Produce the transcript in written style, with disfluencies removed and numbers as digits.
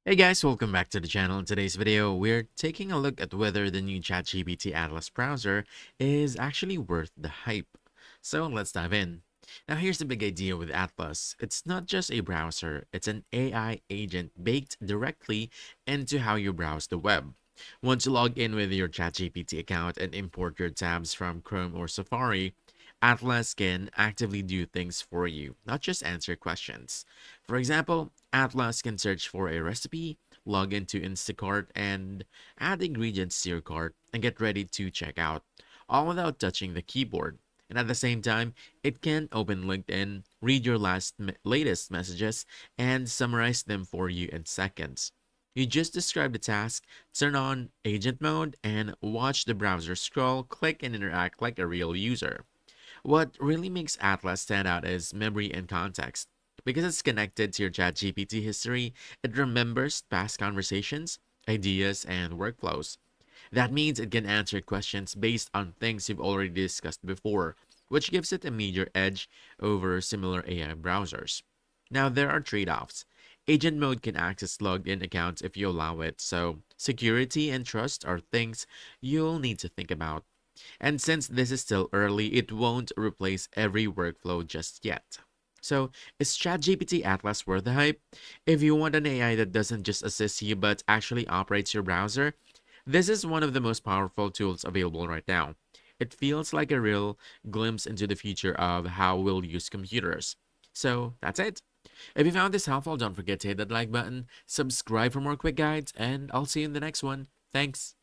Hey guys, welcome back to the channel. In today's video, we're taking a look at whether the new ChatGPT Atlas Browser is actually worth the hype. So let's dive in. Now here's the big idea with Atlas. It's not just a browser, it's an AI agent baked directly into how you browse the web. Once you log in with your ChatGPT account and import your tabs from Chrome or Safari, Atlas can actively do things for you, not just answer questions. For example, Atlas can search for a recipe, log into Instacart, and add ingredients to your cart and get ready to check out, all without touching the keyboard. And at the same time, it can open LinkedIn, read your latest messages, and summarize them for you in seconds. You just describe the task, turn on agent mode, and watch the browser scroll, click, and interact like a real user. What really makes Atlas stand out is memory and context. Because it's connected to your ChatGPT history, it remembers past conversations, ideas, and workflows. That means it can answer questions based on things you've already discussed before, which gives it a major edge over similar AI browsers. Now, there are trade offs. Agent mode can access logged in accounts if you allow it, so security and trust are things you'll need to think about. And since this is still early, it won't replace every workflow just yet. So, is ChatGPT Atlas worth the hype? If you want an AI that doesn't just assist you but actually operates your browser, this is one of the most powerful tools available right now. It feels like a real glimpse into the future of how we'll use computers. So, that's it. If you found this helpful, don't forget to hit that like button, subscribe for more quick guides, and I'll see you in the next one. Thanks.